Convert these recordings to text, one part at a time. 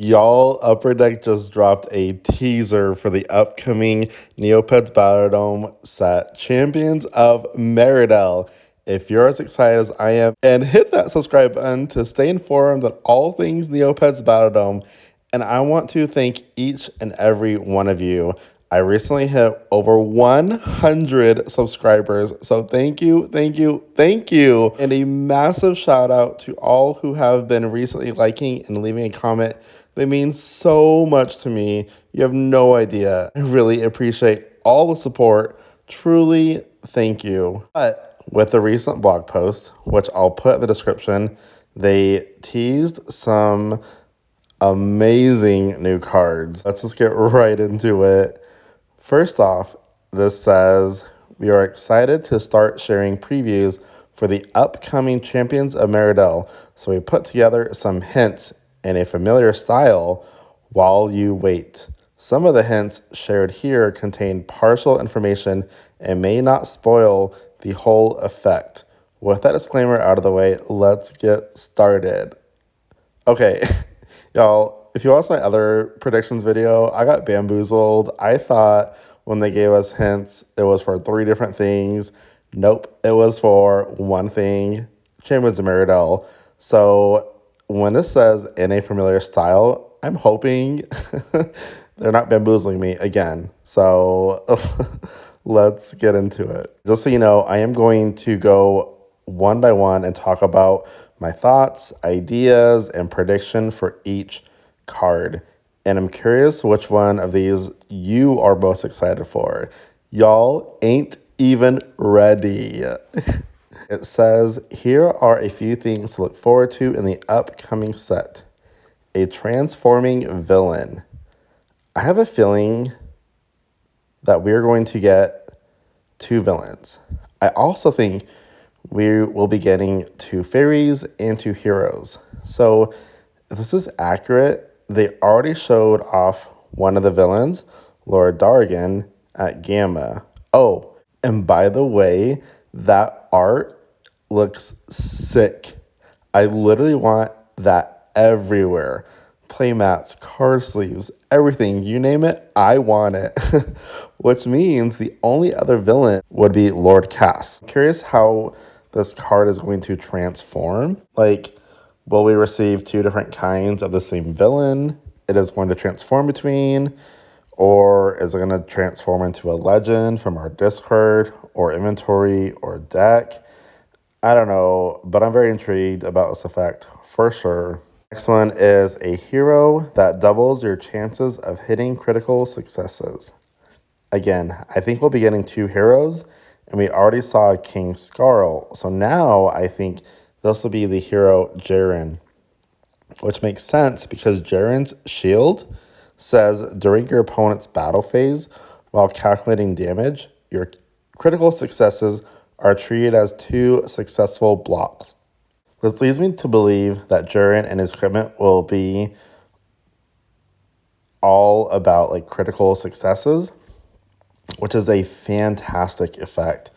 Y'all, Upper Deck just dropped a teaser for the upcoming Neopets Battledome set, Champions of Meridell. If you're as excited as I am, and hit that subscribe button to stay informed on all things Neopets Battledome. And I want to thank each and every one of you. I recently hit over 100 subscribers. So thank you, thank you, thank you. And a massive shout out to all who have been recently liking and leaving a comment. They mean so much to me. You have no idea. I really appreciate all the support. Truly, thank you. But with the recent blog post, which I'll put in the description, they teased some amazing new cards. Let's just get right into it. First off, this says, we are excited to start sharing previews for the upcoming Champions of Meridell. So we put together some hints in a familiar style while you wait. Some of the hints shared here contain partial information and may not spoil the whole effect. With that disclaimer out of the way, let's get started. Okay, y'all, if you watched my other predictions video, I got bamboozled. I thought when they gave us hints, it was for 3 different things. Nope, it was for one thing, Champions of Meridell. So when this says in a familiar style, I'm hoping they're not bamboozling me again. So let's get into it. Just so you know, I am going to go one by one and talk about my thoughts, ideas, and prediction for each card. And I'm curious which one of these you are most excited for. Y'all ain't even ready. It says, here are a few things to look forward to in the upcoming set. A transforming villain. I have a feeling that we're going to get 2 villains. I also think we will be getting 2 fairies and 2 heroes. So if this is accurate, they already showed off one of the villains, Lord Darigan, at Gamma. Oh, and by the way, that art looks sick. I literally want that everywhere. Playmats, card sleeves, everything, you name it, I want it. Which means the only other villain would be Lord KASS. I'm curious how this card is going to transform. Like, will we receive 2 different kinds of the same villain it is going to transform between? Or is it going to transform into a legend from our discard or inventory or deck? I don't know, but I'm very intrigued about this effect for sure. Next one is a hero that doubles your chances of hitting critical successes. Again, I think we'll be getting 2 heroes, and we already saw King Scarl. So now I think this will be the hero Jaren, which makes sense because Jaren's shield says during your opponent's battle phase, while calculating damage, your critical successes are treated as 2 successful blocks. This leads me to believe that Jaren and his equipment will be all about like critical successes, which is a fantastic effect.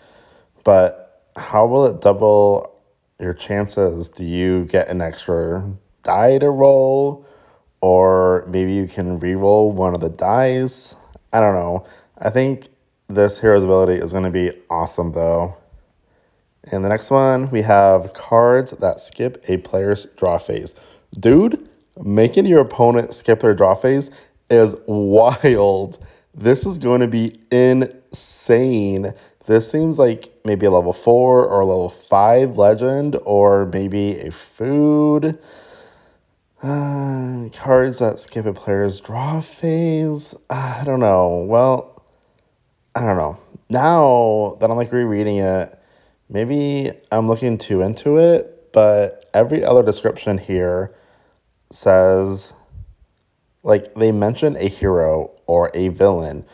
But how will it double your chances? Do you get an extra die to roll? Or maybe you can re-roll one of the dice? I don't know. I think this hero's ability is going to be awesome though. And the next one, we have cards that skip a player's draw phase. Dude, making your opponent skip their draw phase is wild. This is going to be insane. This seems like maybe a level 4 or a level 5 legend, or maybe a food. Cards that skip a player's draw phase. I don't know. Well, I don't know. Now that I'm like rereading it, maybe I'm looking too into it, but every other description here says, like, they mention a hero or a villain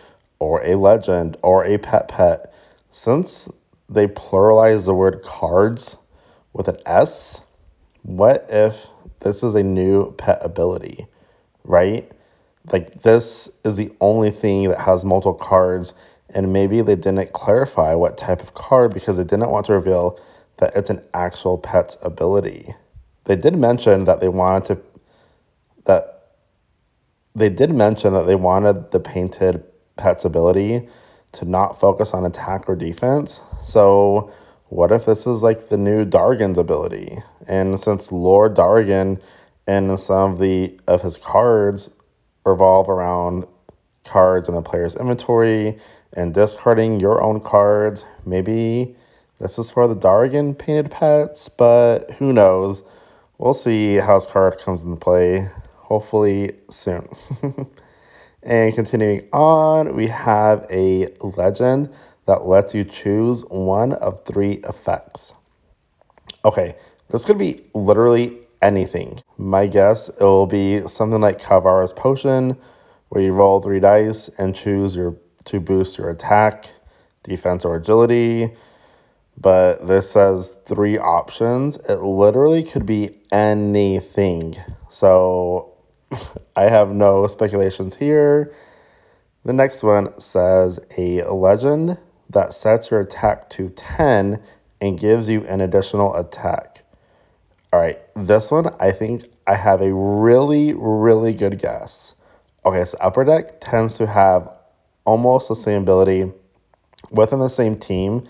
or a legend or a pet. Since they pluralize the word cards with an S, what if this is a new pet ability, right? Like, this is the only thing that has multiple cards, and maybe they didn't clarify what type of card because they didn't want to reveal that it's an actual pet's ability. They did mention that they wanted to, that They did mention that they wanted the painted pet's ability to not focus on attack or defense. So what if this is like the new Dargan's ability? And since Lord Dargan and some of his cards revolve around cards in a player's inventory and discarding your own cards, maybe this is for the Dargan painted pets, but who knows? We'll see how his card comes into play, hopefully soon. And continuing on, we have a legend that lets you choose one of 3 effects. Okay, this could be literally anything. My guess, it will be something like Kavara's Potion, where you roll 3 dice and choose to boost your attack, defense, or agility. But this says 3 options. It literally could be anything. So I have no speculations here. The next one says a legend that sets your attack to 10 and gives you an additional attack. All right, this one, I think I have a really, really good guess. Okay, so Upper Deck tends to have almost the same ability within the same team,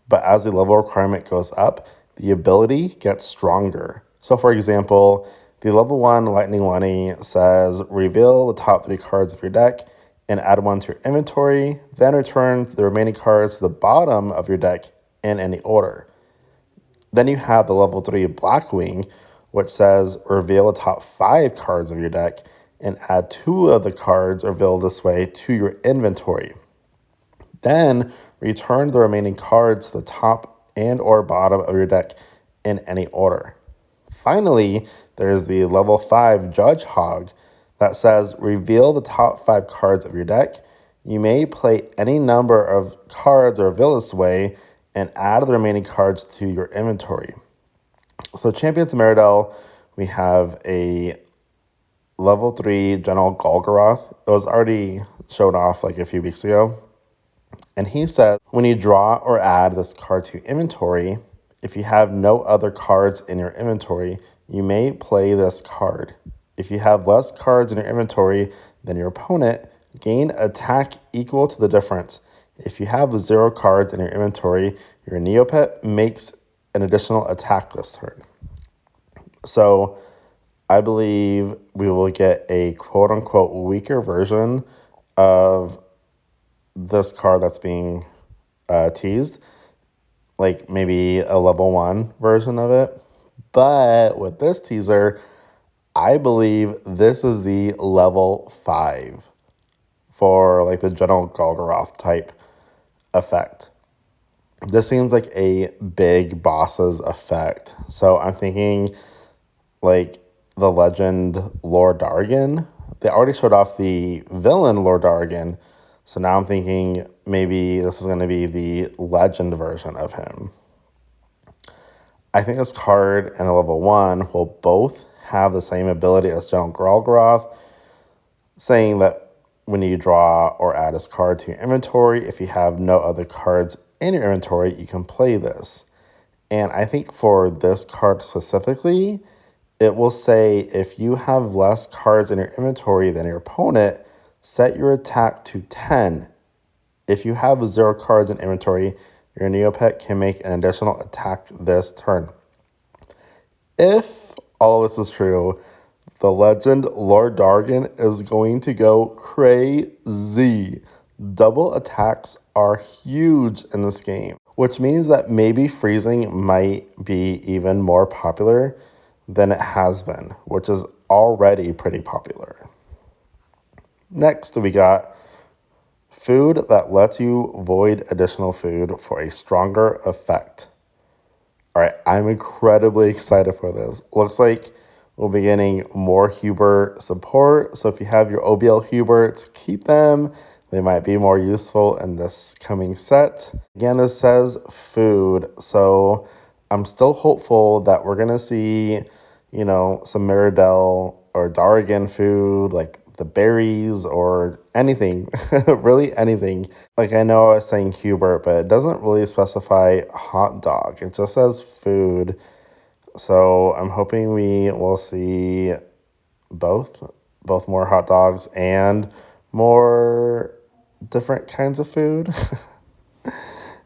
but as the level requirement goes up, the ability gets stronger. So for example, the level 1 Lightning Lenny says, reveal the top 3 cards of your deck and add 1 to your inventory, then return the remaining cards to the bottom of your deck in any order. Then you have the level 3 Blackwing, which says, reveal the top 5 cards of your deck and add 2 of the cards revealed this way to your inventory. Then return the remaining cards to the top and or bottom of your deck in any order. Finally, there's the level 5 Judge Hog that says reveal the top 5 cards of your deck. You may play any number of cards or reveal this way and add the remaining cards to your inventory. So Champions Meridell, we have a level 3 General Golgoroth. It was already shown off like a few weeks ago. And he said, when you draw or add this card to inventory, if you have no other cards in your inventory, you may play this card. If you have less cards in your inventory than your opponent, gain attack equal to the difference. If you have 0 cards in your inventory, your Neopet makes an additional attack this turn. So I believe we will get a quote-unquote weaker version of this card that's being teased, like maybe a level 1 version of it. But with this teaser, I believe this is the level 5 for like the General Golgoroth type effect. This seems like a big boss's effect. So I'm thinking like the legend Lord Dargan. They already showed off the villain Lord Dargan. So now I'm thinking maybe this is going to be the legend version of him. I think this card and the level 1 will both have the same ability as General Golgoroth, saying that when you draw or add this card to your inventory, if you have no other cards in your inventory, you can play this. And I think for this card specifically, it will say if you have less cards in your inventory than your opponent, set your attack to 10. If you have 0 cards in inventory, your Neopet can make an additional attack this turn. If all this is true, the legend Lord Dargan is going to go crazy. Double attacks are huge in this game, which means that maybe freezing might be even more popular than it has been, which is already pretty popular. Next, we got food that lets you void additional food for a stronger effect. All right, I'm incredibly excited for this. Looks like we'll be getting more Hubert support. So if you have your OBL Huberts, keep them. They might be more useful in this coming set. Again, this says food. So I'm still hopeful that we're going to see, some Meridell or Darigan food, like the berries or anything, really anything. Like I know I was saying Hubert, but it doesn't really specify hot dog. It just says food. So I'm hoping we will see both both more hot dogs and more different kinds of food.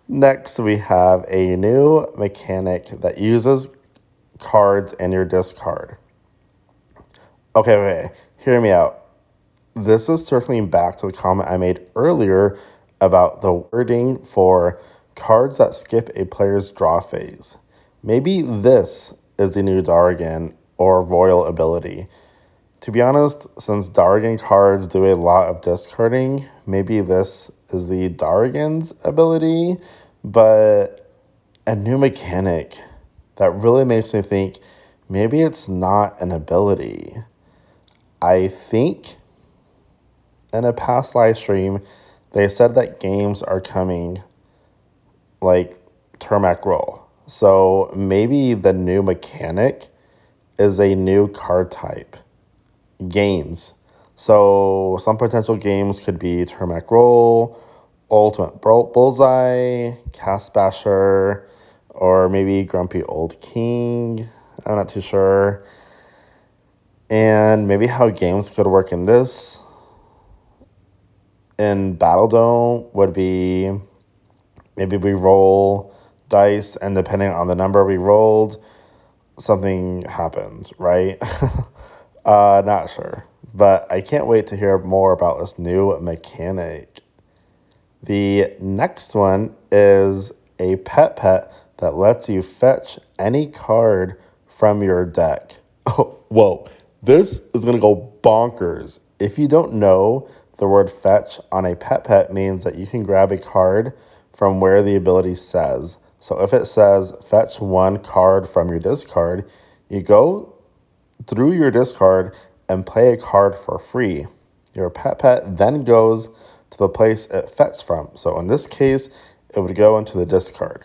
Next, we have a new mechanic that uses cards in your discard. Okay, hear me out. This is circling back to the comment I made earlier about the wording for cards that skip a player's draw phase. Maybe this is the new Darigan or Royal ability. To be honest, since Darigan cards do a lot of discarding, maybe this is the Darigan's ability, but a new mechanic that really makes me think maybe it's not an ability. I think in a past live stream, they said that games are coming like Termac Roll. So maybe the new mechanic is a new card type. Games. So some potential games could be Termac Roll, Ultimate Bullseye, KASS Basher, or maybe Grumpy Old King. I'm not too sure. And maybe how games could work in this. In Battledome would be maybe we roll dice, and depending on the number we rolled, something happens, right? Not sure. But I can't wait to hear more about this new mechanic. The next one is a pet that lets you fetch any card from your deck. Oh, whoa. This is going to go bonkers. If you don't know, the word fetch on a pet means that you can grab a card from where the ability says. So if it says fetch one card from your discard, you go through your discard and play a card for free. Your pet then goes to the place it fetched from. So in this case, it would go into the discard.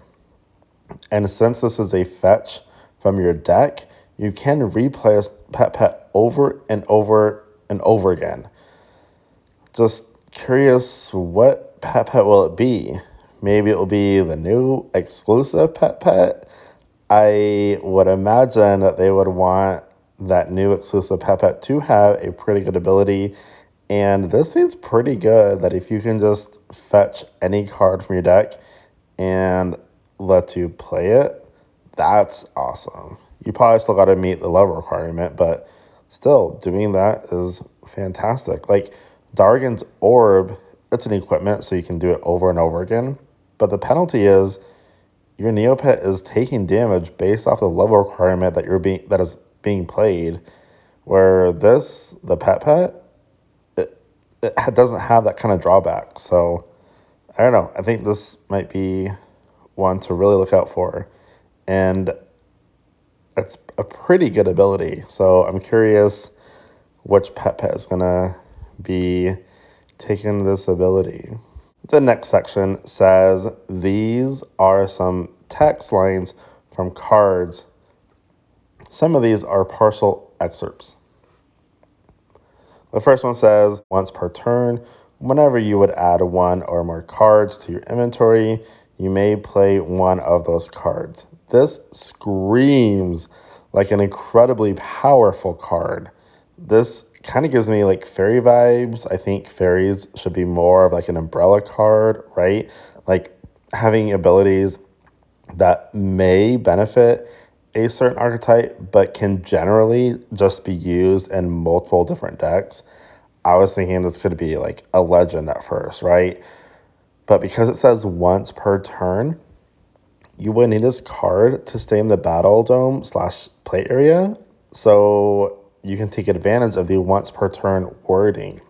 And since this is a fetch from your deck, you can replay a pet over and over and over again. Just curious, what pet will it be? Maybe it will be the new exclusive pet. I would imagine that they would want that new exclusive pet to have a pretty good ability. And this seems pretty good that if you can just fetch any card from your deck and let you play it, that's awesome. You probably still got to meet the level requirement, but still, doing that is fantastic. Like Darigan's Orb, it's an equipment, so you can do it over and over again. But the penalty is your Neopet is taking damage based off the level requirement that is being played. Where this, the pet, it doesn't have that kind of drawback. So I don't know. I think this might be one to really look out for. And it's a pretty good ability. So I'm curious which pet is going to be taking this ability. The next section says these are some text lines from cards. Some of these are partial excerpts. The first one says, once per turn, whenever you would add one or more cards to your inventory, you may play one of those cards. This screams like an incredibly powerful card. This kind of gives me like fairy vibes. I think fairies should be more of like an umbrella card, right? Like having abilities that may benefit a certain archetype, but can generally just be used in multiple different decks. I was thinking this could be like a legend at first, right? But because it says once per turn, you would need this card to stay in the Battledome / play area, so you can take advantage of the once per turn wording.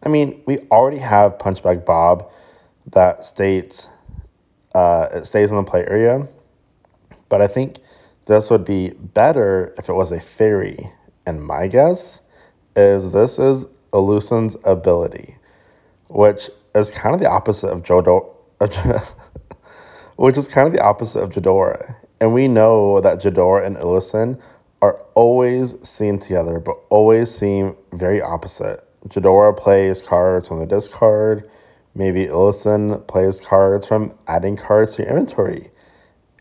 I mean, we already have Punchbag Bob that states it stays in the play area, but I think this would be better if it was a fairy. And my guess is this is Elucen's ability, which is kind of the opposite of which is kind of the opposite of Jadora. And we know that Jadora and Elucen are always seen together, but always seem very opposite. Jadora plays cards from the discard. Maybe Elucen plays cards from adding cards to your inventory.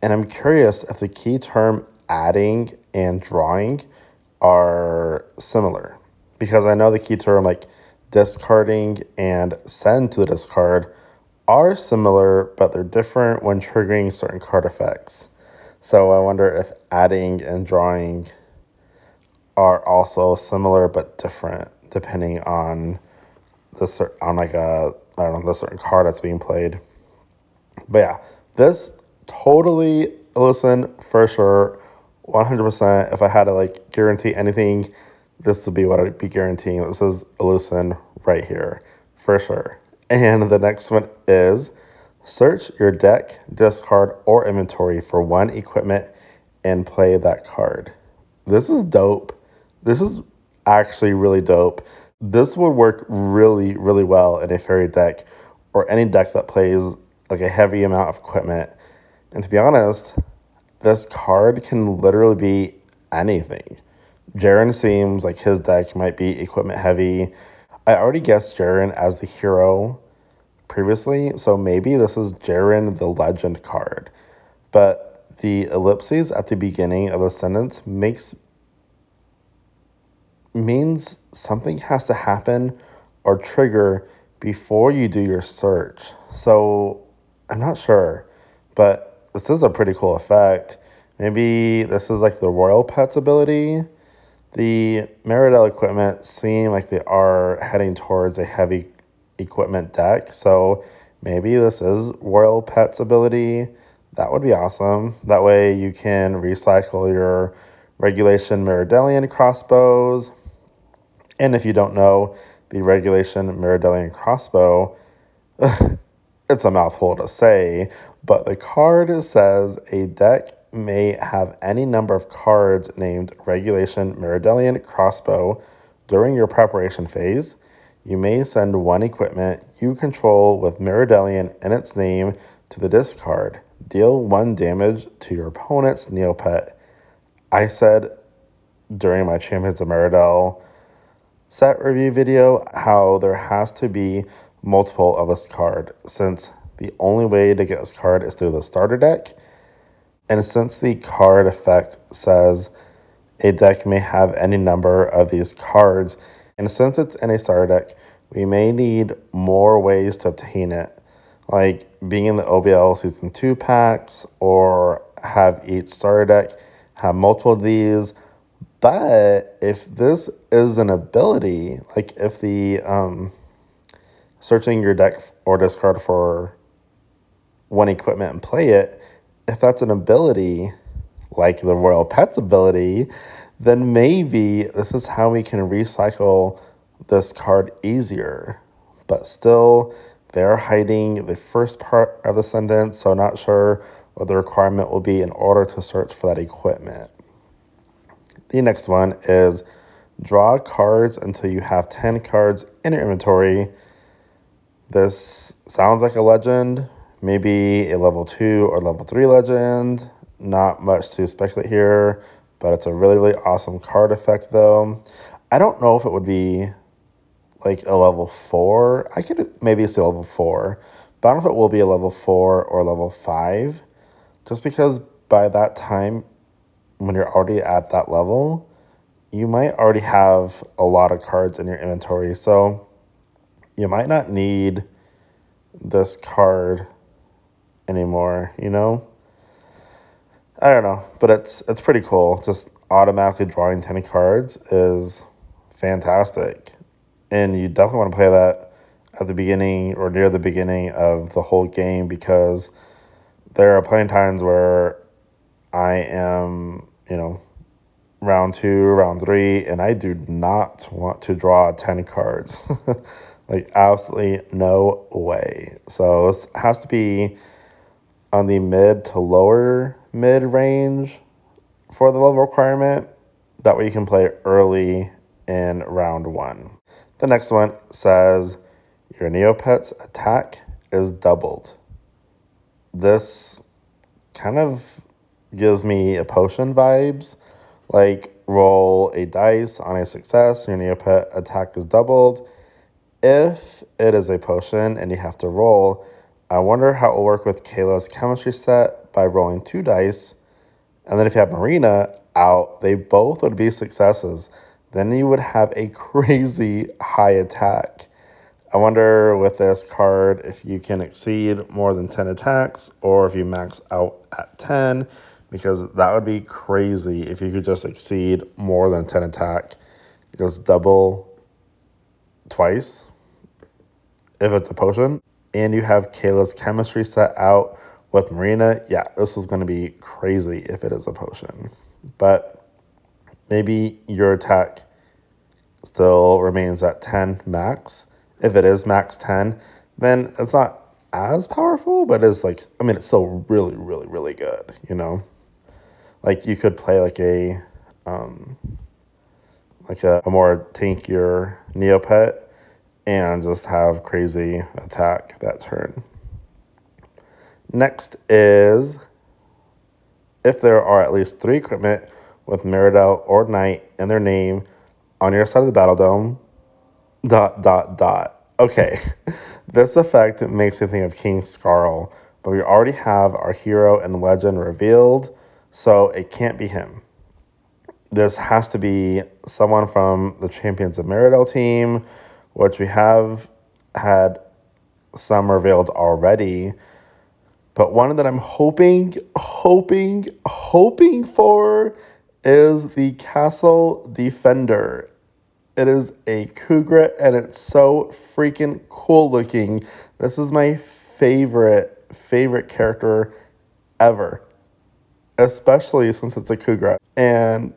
And I'm curious if the key term adding and drawing are similar. because I know the key term like discarding and send to the discard are similar, but they're different when triggering certain card effects. So I wonder if adding and drawing are also similar but different depending on on like a, I don't know, the certain card that's being played. But yeah, this totally listen for sure, 100%. If I had to like guarantee anything, this would be what I'd be guaranteeing. This is a listen right here for sure. And the next one is search your deck, discard, or inventory for one equipment and play that card. This is dope. This is actually really dope. This would work really, really well in a fairy deck or any deck that plays like a heavy amount of equipment. And to be honest, this card can literally be anything. Jaren seems like his deck might be equipment heavy. I already guessed Jaren as the hero previously, so maybe this is Jaren the legend card. But the ellipses at the beginning of the sentence means something has to happen or trigger before you do your search. So I'm not sure, but this is a pretty cool effect. Maybe this is like the Royal Pets ability. The Meridell equipment seem like they are heading towards a heavy equipment deck, so maybe this is Royal Pets ability. That would be awesome. That way you can recycle your regulation Meridellian crossbows. And if you don't know, the regulation Meridellian crossbow, it's a mouthful to say, but the card says a deck may have any number of cards named Regulation Meridellian Crossbow during your preparation phase. You may send one equipment you control with Meridellian in its name to the discard. Deal 1 damage to your opponent's Neopet. I said during my Champions of Meridell set review video how there has to be multiple of this card, since the only way to get this card is through the starter deck. And since the card effect says a deck may have any number of these cards, and since it's in a starter deck, we may need more ways to obtain it, like being in the OBL Season 2 packs, or have each starter deck have multiple of these. But if this is an ability, like if the searching your deck or discard for one equipment and play it, if that's an ability, like the Royal Pets ability, then maybe this is how we can recycle this card easier. But still, they're hiding the first part of the sentence, so not sure what the requirement will be in order to search for that equipment. The next one is draw cards until you have 10 cards in your inventory. This sounds like a legend, maybe a level 2 or level 3 legend. Not much to speculate here, but it's a really, really awesome card effect though. I don't know if it would be like a level 4. I could maybe say level 4, but I don't know if it will be a level 4 or level 5, just because by that time, when you're already at that level, you might already have a lot of cards in your inventory. So you might not need this card anymore, you know? I don't know, but it's pretty cool. Just automatically drawing 10 cards is fantastic. And you definitely want to play that at the beginning or near the beginning of the whole game, because there are plenty of times where I am, round 2, round 3, and I do not want to draw 10 cards. Like, absolutely no way. So it has to be on the mid to lower mid range for the level requirement. That way you can play early in round 1. The next one says your Neopets attack is doubled. This kind of gives me a potion vibes. Like, roll a dice on a success, your Neopet attack is doubled. If it is a potion and you have to roll, I wonder how it will work with Kayla's chemistry set by rolling 2 dice. And then if you have Marina out, they both would be successes. then you would have a crazy high attack. I wonder with this card if you can exceed more than 10 attacks or if you max out at 10, because that would be crazy if you could just exceed more than 10 attack. It goes double twice if it's a potion. And you have Kayla's chemistry set out with Marina. Yeah, this is going to be crazy if it is a potion. But maybe your attack still remains at 10 max. If it is max 10, then it's not as powerful, but it's like, I mean, it's still really, really, really good, you know? Like you could play like a more tankier Neopet and just have crazy attack that turn. Next is if there are at least 3 equipment with Meridell or Knight in their name on your side of the Battledome, ... Okay, this effect makes me think of King Scarl, but we already have our hero and legend revealed, so it can't be him. This has to be someone from the Champions of Meridell team, which we have had some revealed already. But one that I'm hoping for is the Castle Defender. It is a Kugrit, and it's so freaking cool looking. This is my favorite character ever, especially since it's a Kugrit. And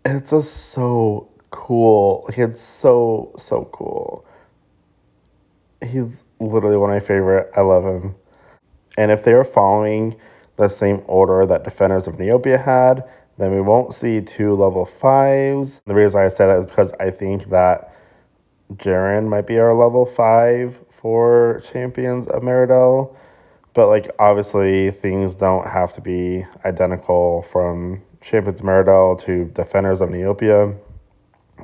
it's just so cool. Like, it's so cool. He's literally one of my favorite. I love him. And if they are following the same order that Defenders of Neopia had, then we won't see 2 level 5s. The reason I say that is because I think that Jaren might be our level 5 for Champions of Meridell. But, like, obviously, things don't have to be identical from Champions of Meridell to Defenders of Neopia.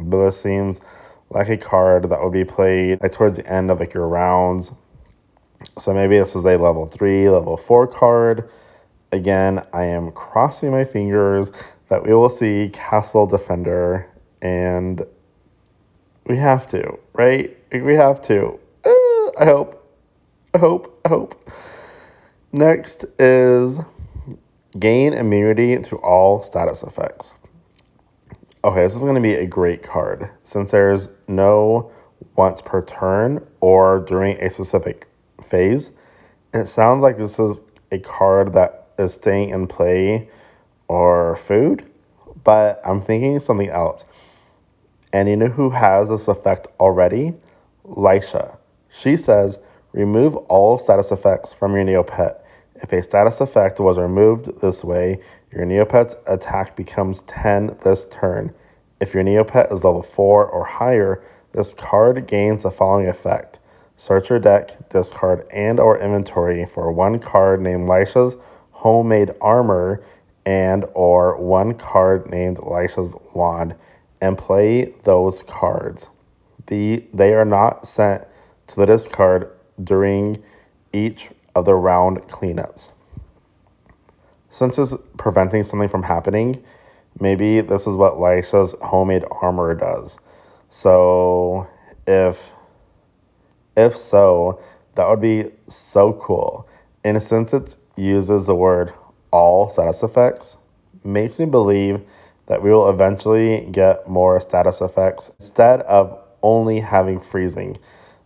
But this seems like a card that would be played like towards the end of like your rounds. So maybe this is a level 3, level 4 card. Again, I am crossing my fingers that we will see Castle Defender, and we have to, right? We have to. I hope. Next is gain immunity to all status effects. Okay, this is going to be a great card since there's no once per turn or during a specific phase. It sounds like this is a card that is staying in play or food, but I'm thinking something else. And you know who has this effect already? Lisha. She says, remove all status effects from your Neopet. If a status effect was removed this way, your Neopet's attack becomes 10 this turn. If your Neopet is level 4 or higher, this card gains the following effect. Search your deck, discard, and or inventory for 1 card named Lisha's Homemade Armor and or 1 card named Lisha's Wand, and play those cards. They are not sent to the discard during each of the round cleanups. Since it's preventing something from happening, maybe this is what Lisha's Homemade Armor does. So if so, that would be so cool. And since it uses the word all status effects, makes me believe that we will eventually get more status effects instead of only having freezing.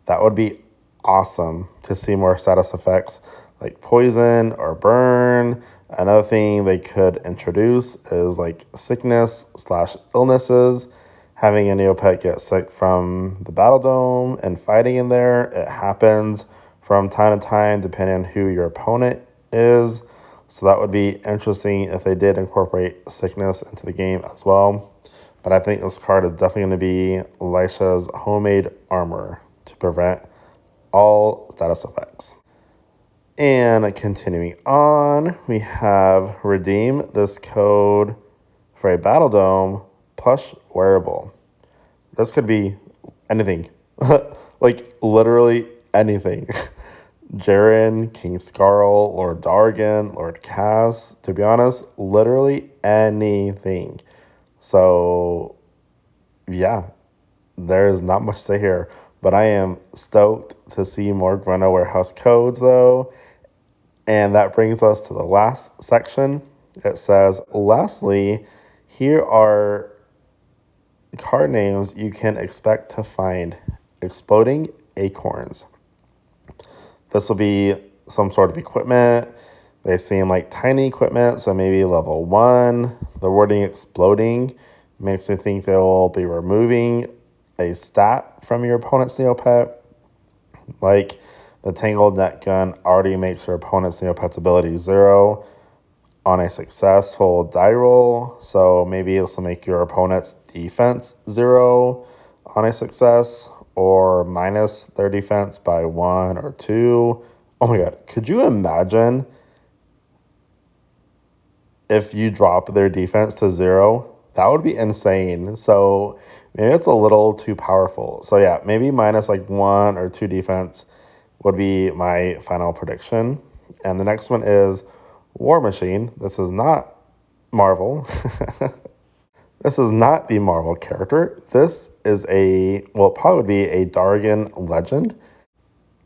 That would be awesome to see more status effects like poison or burn. Another thing they could introduce is like sickness/illnesses. Having a Neopet get sick from the Battledome and fighting in there, it happens from time to time depending on who your opponent is. So that would be interesting if they did incorporate sickness into the game as well. But I think this card is definitely going to be Lisha's Homemade Armor to prevent all status effects. And continuing on, we have redeem this code for a Battledome plush wearable. This could be anything. Like literally anything. Jaren, King Scarl, Lord Darigan, Lord KASS. To be honest, literally anything. So, yeah, there's not much to hear, but I am stoked to see more Grunno Warehouse codes, though. And that brings us to the last section. It says, lastly, here are card names you can expect to find: Exploding Acorns. This will be some sort of equipment. They seem like tiny equipment, so maybe level 1. The wording exploding makes me think they'll be removing a stat from your opponent's Neopet. Like the Tangled Net Gun already makes your opponent's Neopet's ability 0 on a successful die roll, so maybe this will make your opponent's defense 0 on a success, or minus their defense by 1 or 2. Oh my god, could you imagine if you drop their defense to 0? That would be insane. So maybe it's a little too powerful. So yeah, maybe minus like 1 or 2 defense would be my final prediction. And the next one is War Machine. This is not Marvel. This is not the Marvel character. This is probably would be a Darigan legend.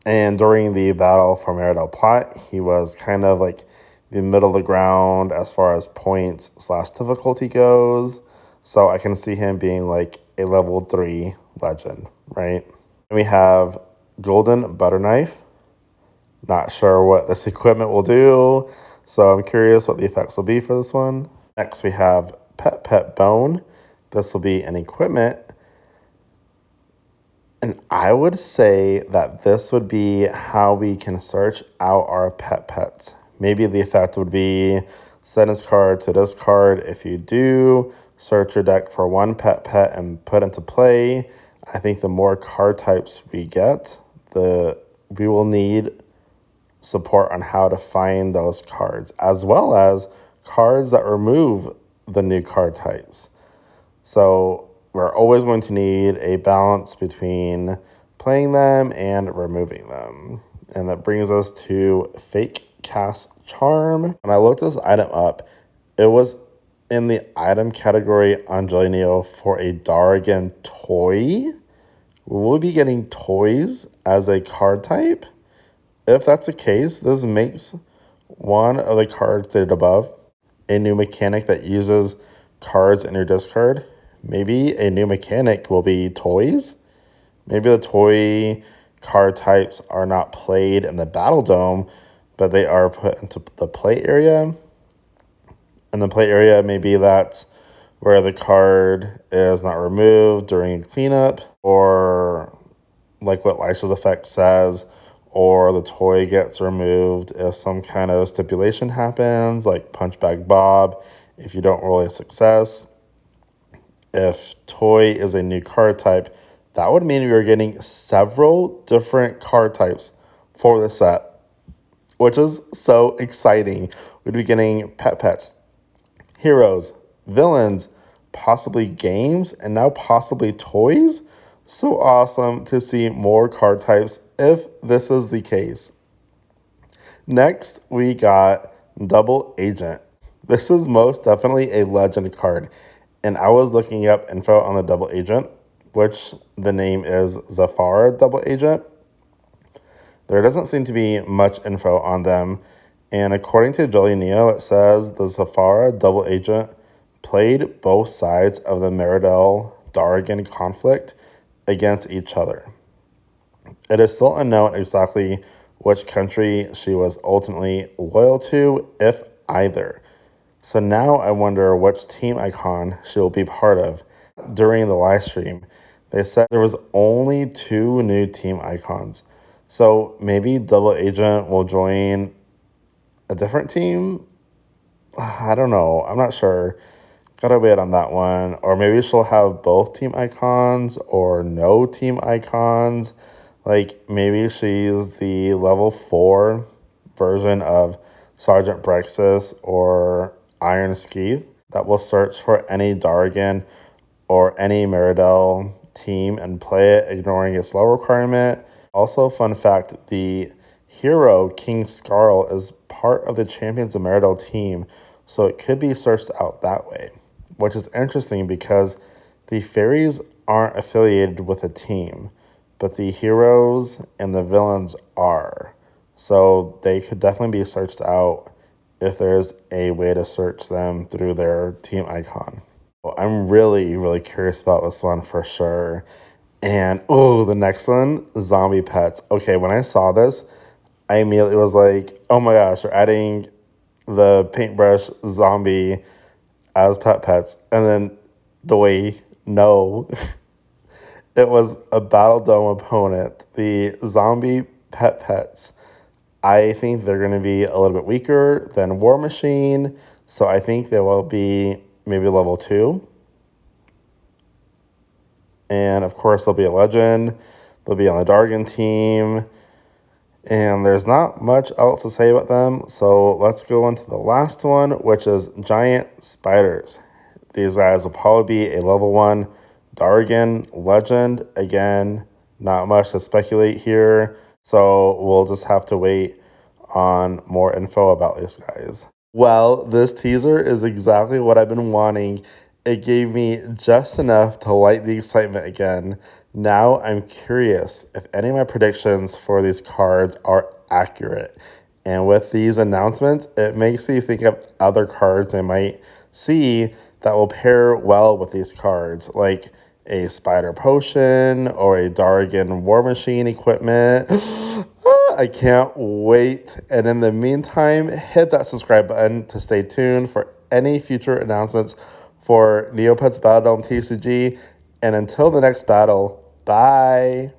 And during the battle for Meridell plot, he was kind of like the middle of the ground as far as points / difficulty goes. So I can see him being like a level 3 legend, right? And we have Golden Butter Knife. Not sure what this equipment will do, so I'm curious what the effects will be for this one. Next, we have Pet Bone. This will be an equipment, and I would say that this would be how we can search out our pets. Maybe the effect would be send this card to this card. If you do, search your deck for one pet and put into play. I think the more card types we get, we will need support on how to find those cards, as well as cards that remove the new card types. So we're always going to need a balance between playing them and removing them. And that brings us to Fake KASS Charm. When I looked this item up, it was in the item category on Jelly Neo for a Darigan toy. Will we be getting toys as a card type? If that's the case, this makes one of the cards stated above a new mechanic that uses cards in your discard. Maybe a new mechanic will be toys. Maybe the toy card types are not played in the Battledome, but they are put into the play area. And the play area, maybe that's where the card is not removed during cleanup, or like what Leisha's effect says, or the toy gets removed if some kind of stipulation happens, like Punchbag Bob, if you don't roll a success. If toy is a new card type, that would mean we are getting several different card types for the set, which is so exciting. We'd be getting pets, heroes, villains, possibly games, and now possibly toys. So awesome to see more card types if this is the case. Next, we got Double Agent. This is most definitely a legend card, and I was looking up info on the Double Agent, which the name is Zafara Double Agent. There doesn't seem to be much info on them, and according to Jelly Neo, it says the Zafara Double Agent played both sides of the Meridell-Darigan conflict against each other. It is still unknown exactly which country she was ultimately loyal to, if either. So now I wonder which team icon she will be part of. During the live stream, they said there was only 2 new team icons. So maybe Double Agent will join a different team? I don't know. I'm not sure. Gotta wait on that one. Or maybe she'll have both team icons or no team icons. Like maybe she's the level 4 version of Sergeant Brexis or Iron Skeeth that will search for any Darigan or any Meridell team and play it, ignoring its level requirement. Also, fun fact, the hero King Scarl is part of the Champions of Meridell team, so it could be searched out that way. which is interesting because the fairies aren't affiliated with a team, but the heroes and the villains are. So they could definitely be searched out if there's a way to search them through their team icon. Well, I'm really, really curious about this one for sure. And oh, the next one, zombie pets. Okay, when I saw this, I immediately was like, oh my gosh, they're adding the paintbrush zombie as pets. And then the way, no, it was a Battledome opponent. The zombie pets. I think they're going to be a little bit weaker than War Machine. So I think they will be maybe level 2. And of course, they'll be a legend. They'll be on the Dargan team. And there's not much else to say about them. So let's go into the last one, which is giant spiders. These guys will probably be a level 1 Darigan legend. Again, not much to speculate here. So we'll just have to wait on more info about these guys. Well, this teaser is exactly what I've been wanting. It gave me just enough to light the excitement again. Now I'm curious if any of my predictions for these cards are accurate. And with these announcements, it makes me think of other cards I might see that will pair well with these cards, like a Spider Potion or a Darigan War Machine equipment. I can't wait. And in the meantime, hit that subscribe button to stay tuned for any future announcements for Neopets Battledome TCG. And until the next battle, bye.